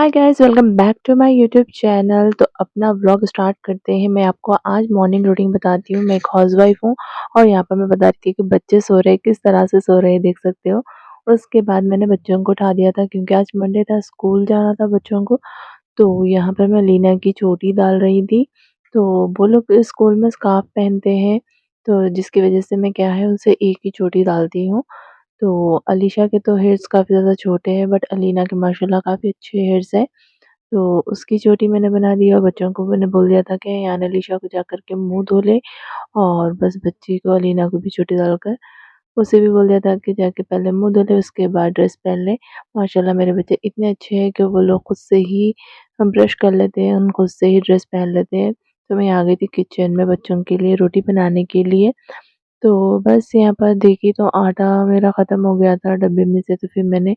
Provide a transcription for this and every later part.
Hi guys, welcome back to my YouTube channel. तो अपना vlog start करते हैं। मैं आपको आज मॉर्निंग रूटीन बताती हूँ। मैं एक हाउसवाइफ हूँ और यहाँ पर मैं बता रही थी कि बच्चे सो रहे हैं, किस तरह से सो रहे हैं देख सकते हो। और उसके बाद मैंने बच्चों को उठा दिया था क्योंकि आज मंडे था, स्कूल जाना था बच्चों को। तो यहाँ पर मैं लीना की चोटी डाल रही थी। तो वो लोग स्कूल में स्कार्फ पहनते हैं, तो जिसकी वजह से मैं क्या है उनसे एक ही चोटी डालती हूँ। तो अलीशा के तो हेयर्स काफ़ी ज़्यादा छोटे हैं, बट अलीना के माशाल्लाह काफ़ी अच्छे हेयर्स हैं। तो उसकी चोटी मैंने बना दी और बच्चों को मैंने बोल दिया था कि यान अलीशा को जा कर के मुँह धो ले, और बस बच्ची को अलीना को भी चोटी डालकर उसे भी बोल दिया था कि जाके पहले मुँह धो ले, उसके बाद ड्रेस पहन ले। माशाल्लाह मेरे बच्चे इतने अच्छे हैं कि वो लोग खुद से ही ब्रश कर लेते हैं, खुद से ही ड्रेस पहन लेते हैं। तो मैं आ गई थी किचन में बच्चों के लिए रोटी बनाने के लिए। तो बस यहाँ पर देखी तो आटा मेरा ख़त्म हो गया था डब्बे में से, तो फिर मैंने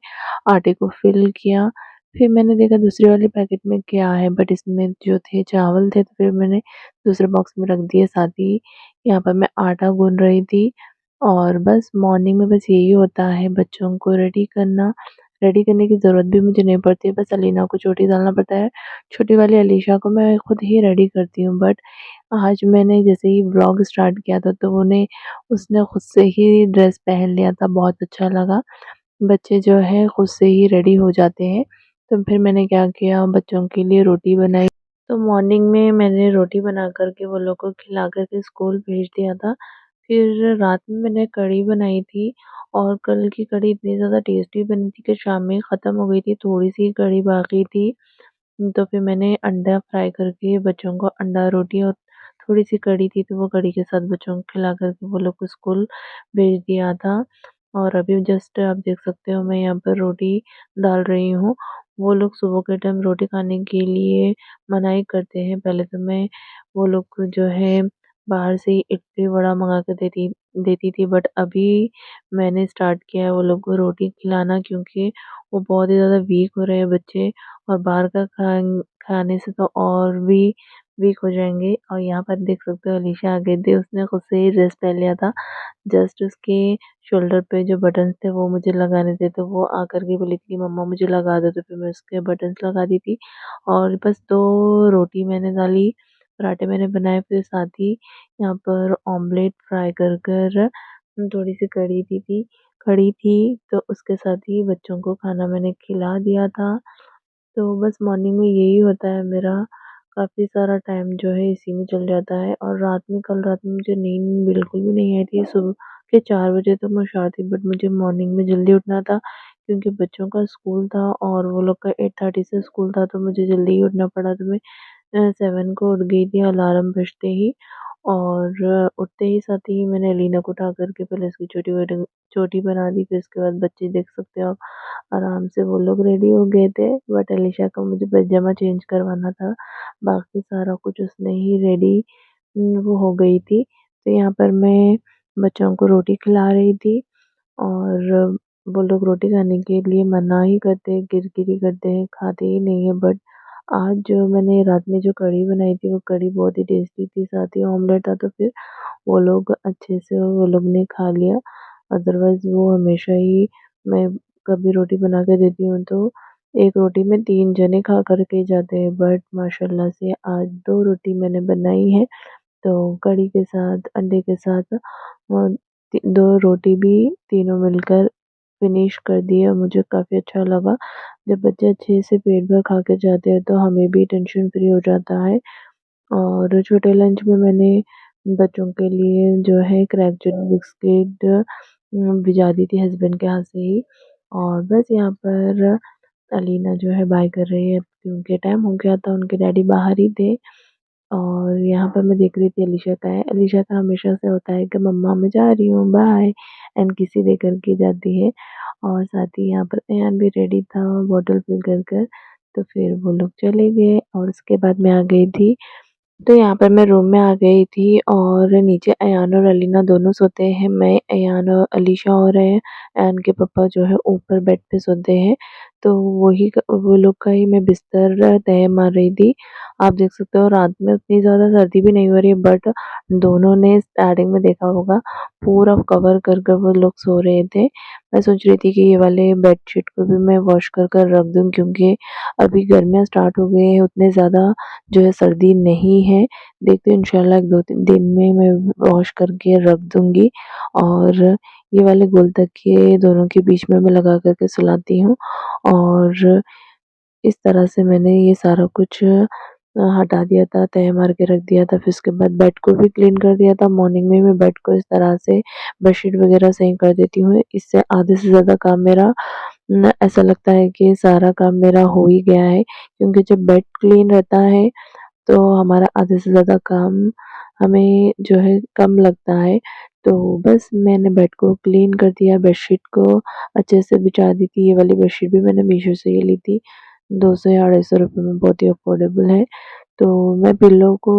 आटे को फिल किया। फिर मैंने देखा दूसरे वाले पैकेट में क्या है, बट इसमें जो थे चावल थे, तो फिर मैंने दूसरे बॉक्स में रख दिए। साथ ही यहाँ पर मैं आटा गूँध रही थी। और बस मॉर्निंग में बस यही होता है, बच्चों को रेडी करना। रेडी करने की ज़रूरत भी मुझे नहीं पड़ती है, बस अलीना को चोटी डालना पड़ता है। छोटी वाली अलीशा को मैं खुद ही रेडी करती हूँ, बट आज मैंने जैसे ही व्लॉग स्टार्ट किया था तो उसने खुद से ही ड्रेस पहन लिया था, बहुत अच्छा लगा। बच्चे जो है खुद से ही रेडी हो जाते हैं। तो फिर मैंने क्या किया, बच्चों के लिए रोटी बनाई। तो मॉर्निंग में मैंने रोटी बना कर के वो लोग को खिला कर के स्कूल भेज दिया था। फिर रात में मैंने कढ़ी बनाई थी, और कल की कढ़ी इतनी ज़्यादा टेस्टी बनी थी कि शाम में ख़त्म हो गई थी, थोड़ी-सी कढ़ी बाकी थी। तो फिर मैंने अंडा फ्राई करके बच्चों को अंडा रोटी और थोड़ी-सी कढ़ी थी, तो वो कढ़ी के साथ बच्चों को खिला कर के वो लोग को स्कूल भेज दिया था। और अभी जस्ट आप देख सकते हो मैं यहाँ पर रोटी डाल रही हूँ। वो लोग सुबह के टाइम रोटी खाने के लिए मनाही करते हैं। पहले तो मैं वो लोग को जो है बाहर से ही इडली वड़ा मँगा के देती देती थी, बट अभी मैंने स्टार्ट किया है वो लोग को रोटी खिलाना, क्योंकि वो बहुत ही ज़्यादा वीक हो रहे हैं बच्चे। और बाहर का खाने से तो और भी वीक हो जाएँगे। और यहाँ पर देख सकते हो अलीशा आ गई थी, उसने खुद से ही ड्रेस पहन लिया था। जस्ट उसके शोल्डर पे जो बटन्स थे वो मुझे लगाने थे, तो वो आकर के बोली थी कि मम्मा मुझे लगा दो, तो फिर मैं उसके बटन्स लगा दी थी। और बस 2 रोटी मैंने डाली, पराठे मैंने बनाए, फिर साथ ही यहाँ पर ऑमलेट फ्राई कर थोड़ी-सी कढ़ी थी, तो उसके साथ ही बच्चों को खाना मैंने खिला दिया था। तो बस मॉर्निंग में यही होता है मेरा, काफ़ी सारा टाइम जो है इसी में चल जाता है। और कल रात में मुझे नींद बिल्कुल भी नहीं आई थी। सुबह के 4 बजे तो मैं उषार थी, बट मुझे मॉर्निंग में जल्दी उठना था क्योंकि बच्चों का स्कूल था और वो लोग का 8:30 से स्कूल था, तो मुझे जल्दी ही उठना पड़ा। तो मैं 7 को उठ गई थी अलार्म बजते ही। और उठते ही साथ ही मैंने लीना को उठा कर के पहले उसकी चोटी बना दी। फिर उसके बाद बच्चे देख सकते हो आप, आराम से वो लोग रेडी हो गए थे, बट अलीशा का मुझे पैजामा चेंज करवाना था। बाकी सारा कुछ उसने ही रेडी वो हो गई थी। तो यहाँ पर मैं बच्चों को रोटी खिला रही थी, और वो लोग रोटी खाने के लिए मना ही करते हैं, किरकिरी करते हैं, खाते ही नहीं है। बट आज जो मैंने रात में जो कढ़ी बनाई थी वो कढ़ी बहुत ही टेस्टी थी, साथ ही ऑमलेट था, तो फिर वो लोग अच्छे से वो लोग ने खा लिया। अदरवाइज़ वो हमेशा ही, मैं कभी रोटी बना के देती हूँ तो 1 रोटी में 3 जने खा कर के जाते हैं, बट माशाल्लाह से आज 2 रोटी मैंने बनाई है। तो कढ़ी के साथ, अंडे के साथ 2 रोटी भी तीनों मिलकर फिनिश कर दिए, और मुझे काफ़ी अच्छा लगा। जब बच्चे अच्छे से पेट भर खा के जाते हैं तो हमें भी टेंशन फ्री हो जाता है। और छोटे लंच में मैंने बच्चों के लिए जो है क्रैकजैक बिस्किट भिजा दी थी हस्बैंड के हाथ से ही। और बस यहाँ पर अलीना जो है बाय कर रही है क्योंकि टाइम हो गया था, उनके डैडी बाहर ही थे। और यहाँ पर मैं देख रही थी अलीशा का है, अलीशा का हमेशा से होता है कि मम्मा मैं जा रही हूँ, बाय, एंड किसी दे करके जाती है। और साथ ही यहाँ पर अयान भी रेडी था बॉटल फिल कर। तो फिर वो लोग चले गए और उसके बाद मैं आ गई थी। तो यहाँ पर मैं रूम में आ गई थी, और नीचे अयान और अलीना दोनों सोते हैं। मैं, अयान और अलीशा और अयान के पापा जो है ऊपर बेड पे सोते हैं। तो वो लोग का ही मैं बिस्तर तय मार रही थी। आप देख सकते हो रात में उतनी ज़्यादा सर्दी भी नहीं हो रही है, बट दोनों ने स्टार्टिंग में देखा होगा पूरा कवर कर कर वो लोग सो रहे थे। मैं सोच रही थी कि ये वाले बेडशीट को भी मैं वॉश कर कर रख दूँ, क्योंकि अभी गर्मियाँ स्टार्ट हो गई हैं, उतने ज़्यादा जो है सर्दी नहीं है। देखती हूँ इंशाल्लाह 1-2-3 दिन में मैं वॉश करके रख दूँगी। और ये वाले गोल तकिए दोनों के बीच में मैं लगा कर के सुलाती हूँ। और इस तरह से मैंने ये सारा कुछ हटा दिया था, तह मार के रख दिया था। फिर उसके बाद बेड को भी क्लीन कर दिया था। मॉर्निंग में मैं बेड को इस तरह से बेडशीट वगैरह सही कर देती हूँ। इससे आधे से ज़्यादा काम मेरा ऐसा लगता है कि सारा काम मेरा हो ही गया है, क्योंकि जब बेड क्लीन रहता है तो हमारा आधे से ज़्यादा काम हमें जो है कम लगता है। तो बस मैंने बेड को क्लीन कर दिया, बेडशीट को अच्छे से बिछा दी थी। ये वाली बेडशीट भी मैंने मीशो से ही ली थी। 200 या 250 रुपए में बहुत ही अफोर्डेबल है। तो मैं पिल्लो को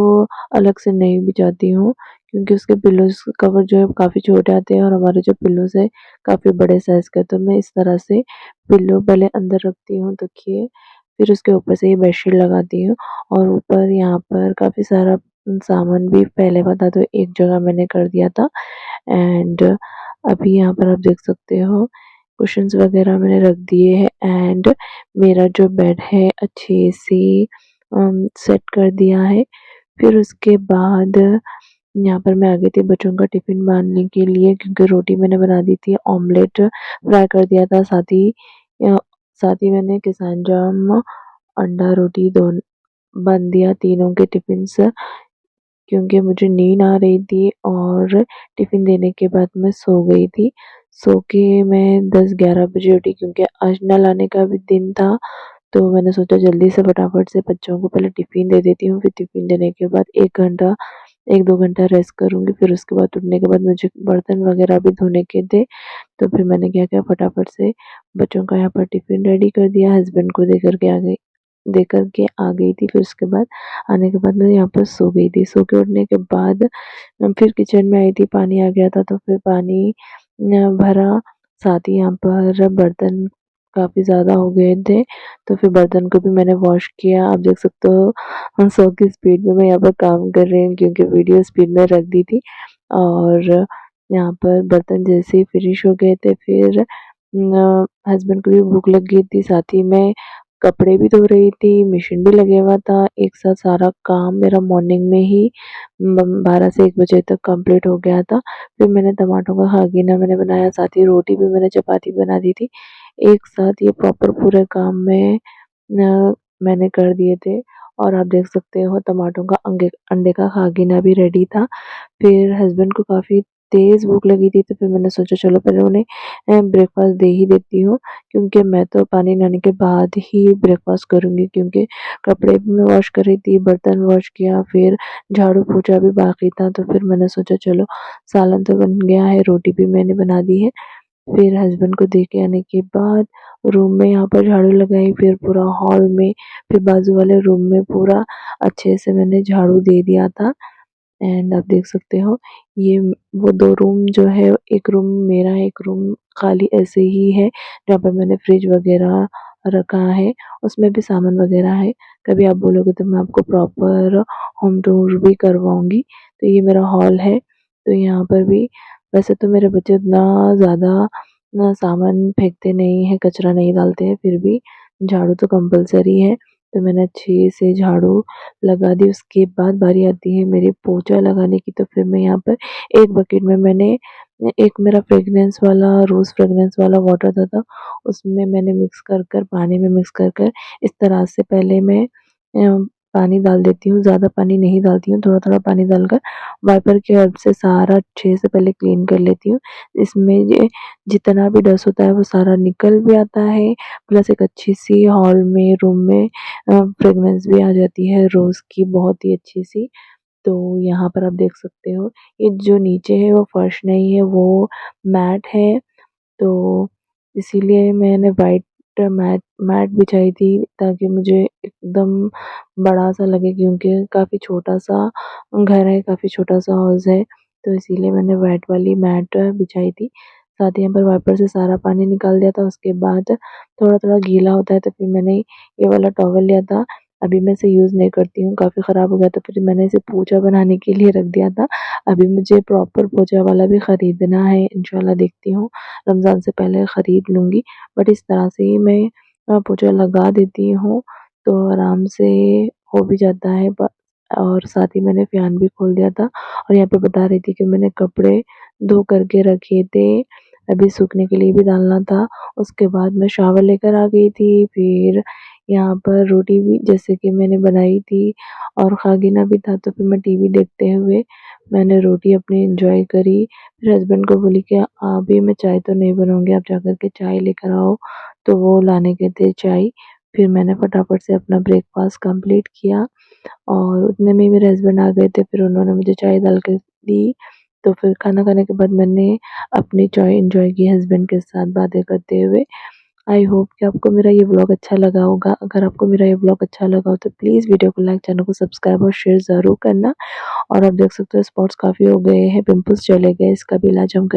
अलग से नहीं बिछाती हूँ, क्योंकि उसके पिल्लोज़ कवर जो है काफ़ी छोटे आते हैं और हमारे जो पिल्लोज़ है काफ़ी बड़े साइज़ का है। तो मैं इस तरह से पिल्लो पहले अंदर रखती हूँ तकिए, फिर उसके ऊपर से ये बेडशीट लगाती हूँ। और ऊपर यहाँ पर काफ़ी सारा सामान भी पहले वाला तो एक जगह मैंने कर दिया था। एंड अभी यहाँ पर आप देख सकते हो कुशन्स वगैरह मैंने रख दिए हैं। एंड मेरा जो बेड है अच्छे से सेट कर दिया है। फिर उसके बाद यहाँ पर मैं आ गई थी बच्चों का टिफ़िन बाँधने के लिए, क्योंकि रोटी मैंने बना दी थी, ऑमलेट फ्राई कर दिया था, अ, साथ ही मैंने किसान जाम, अंडा, रोटी दोन बन दिया तीनों के टिफ़िन्स, क्योंकि मुझे नींद आ रही थी और टिफ़िन देने के बाद मैं सो गई थी। सो के मैं 10-11 बजे उठी, क्योंकि आज ना लाने का भी दिन था। तो मैंने सोचा जल्दी से फटाफट से बच्चों को पहले टिफ़िन दे देती हूँ, फिर टिफ़िन देने के बाद 1 घंटा 1-2 घंटा रेस्ट करूँगी। फिर उसके बाद उठने के बाद मुझे बर्तन वगैरह भी धोने के थे। तो फिर मैंने क्या किया, फटाफट से बच्चों का यहाँ पर टिफ़िन रेडी कर दिया, हस्बैंड को देकर के आ गई थी। फिर उसके बाद आने के बाद मैं यहाँ पर सो गई थी। सो के उठने के बाद फिर किचन में आई थी, पानी आ गया था, तो फिर पानी भरा। साथ ही यहाँ पर बर्तन काफ़ी ज़्यादा हो गए थे, तो फिर बर्तन को भी मैंने वॉश किया। आप देख सकते हो 100 की स्पीड में मैं यहाँ पर काम कर रही हूँ, क्योंकि वीडियो स्पीड में रख दी थी। और यहाँ पर बर्तन जैसे ही फिनिश हो गए थे, फिर हस्बैंड को भी भूख लग गई थी, साथ ही मैं कपड़े भी धो रही थी, मशीन भी लगे हुआ था। एक साथ सारा काम मेरा मॉर्निंग में ही 12 से 1 बजे तक कंप्लीट हो गया था। फिर मैंने टमाटरों का खागीना मैंने बनाया, साथ ही रोटी भी मैंने चपाती बना दी थी। एक साथ ये प्रॉपर पूरे काम में मैंने कर दिए थे। और आप देख सकते हो टमाटरों का अंडे का खागीना भी रेडी था। फिर हस्बैंड को काफ़ी तेज़ भूख लगी थी, तो फिर मैंने सोचा चलो पहले उन्हें ब्रेकफ़ास्ट दे ही देती हूँ, क्योंकि मैं तो पानी नहाने के बाद ही ब्रेकफ़ास्ट करूँगी, क्योंकि कपड़े भी मैं वॉश कर रही थी, बर्तन वॉश किया, फिर झाड़ू-पोंछा भी बाकी था। तो फिर मैंने सोचा चलो सालन तो बन गया है, रोटी भी मैंने बना दी है। फिर हस्बैंड को दे के आने के बाद रूम में यहाँ पर झाड़ू लगाई, फिर पूरा हॉल में, फिर बाजू वाले रूम में पूरा अच्छे से मैंने झाड़ू दे दिया था। एंड आप देख सकते हो ये वो 2 रूम जो है, एक रूम मेरा है, एक रूम खाली ऐसे ही है, जहाँ पर मैंने फ्रिज वगैरह रखा है, उसमें भी सामान वगैरह है। कभी आप बोलोगे तो मैं आपको प्रॉपर होम टूर भी करवाऊँगी। तो ये मेरा हॉल है, तो यहाँ पर भी वैसे तो मेरे बच्चे उतना ज़्यादा ना सामान फेंकते नहीं हैं, कचरा नहीं डालते हैं, फिर भी झाड़ू तो कंपल्सरी है। तो मैंने अच्छे से झाड़ू लगा दी। उसके बाद बारी आती है मेरी पोंछा लगाने की, तो फिर मैं यहाँ पर एक बकेट में मैंने एक मेरा फ्रेग्रेंस वाला रोज़ फ्रेग्रेंस वाला वाटर था, उसमें मैंने मिक्स कर कर पानी में मिक्स कर कर इस तरह से पहले मैं पानी डाल देती हूँ, ज़्यादा पानी नहीं डालती हूँ, थोड़ा-थोड़ा पानी डालकर वाइपर की हेल्प से सारा अच्छे से पहले क्लीन कर लेती हूँ। इसमें ये जितना भी डस्ट होता है वो सारा निकल भी आता है, प्लस एक अच्छी-सी हॉल में, रूम में फ्रेग्रेंस भी आ जाती है रोज़ की बहुत ही अच्छी-सी। तो यहाँ पर आप देख सकते हो, ये जो नीचे है वो फर्श नहीं है, वो मैट है। तो इसीलिए मैंने वाइट मैट मैट बिछाई थी, ताकि मुझे एकदम बड़ा-सा लगे, क्योंकि काफ़ी छोटा-सा घर है, काफ़ी छोटा-सा हाउस है, तो इसीलिए मैंने वाइट वाली मैट बिछाई थी। साथ ही यहाँ पर वाइपर से सारा पानी निकाल दिया था। उसके बाद थोड़ा-थोड़ा गीला होता है तो फिर मैंने ये वाला टॉवल लिया था। अभी मैं इसे यूज़ नहीं करती हूँ, काफ़ी ख़राब हो गया तो फिर मैंने इसे पोंछा बनाने के लिए रख दिया था। अभी मुझे प्रॉपर पोंछा वाला भी खरीदना है, इंशाल्लाह देखती हूँ, रमज़ान से पहले खरीद लूँगी। बट इस तरह से ही मैं पोंछा लगा देती हूँ, तो आराम से हो भी जाता है। और साथ ही मैंने फ़ैन भी खोल दिया था और यहाँ पे बता रही थी कि मैंने कपड़े धो कर के रखे थे, अभी सूखने के लिए भी डालना था। उसके बाद मैं शावर लेकर आ गई थी, फिर यहाँ पर रोटी भी जैसे कि मैंने बनाई थी और खागिना भी था, तो फिर मैं टीवी देखते हुए मैंने रोटी अपनी एन्जॉय करी। फिर हस्बैंड को बोली कि अभी मैं चाय तो नहीं बनाऊँगी, आप जाकर के चाय लेकर आओ, तो वो लाने गए थे चाय। फिर मैंने फटाफट से अपना ब्रेकफ़ास्ट कंप्लीट किया और उतने में ही मेरे हस्बैंड आ गए थे, फिर उन्होंने मुझे चाय डाल के दी। तो फिर खाना खाने के बाद मैंने अपनी चाय एन्जॉय की हस्बैंड के साथ बातें करते हुए। आई होप कि आपको मेरा ये व्लॉग अच्छा लगा होगा। अगर आपको मेरा ये व्लॉग अच्छा लगा हो तो प्लीज़ वीडियो को लाइक, चैनल को सब्सक्राइब और शेयर ज़रूर करना। और आप देख सकते हो स्पॉट्स काफ़ी हो गए हैं, पिंपल्स चले गए, इसका भी इलाज हम कर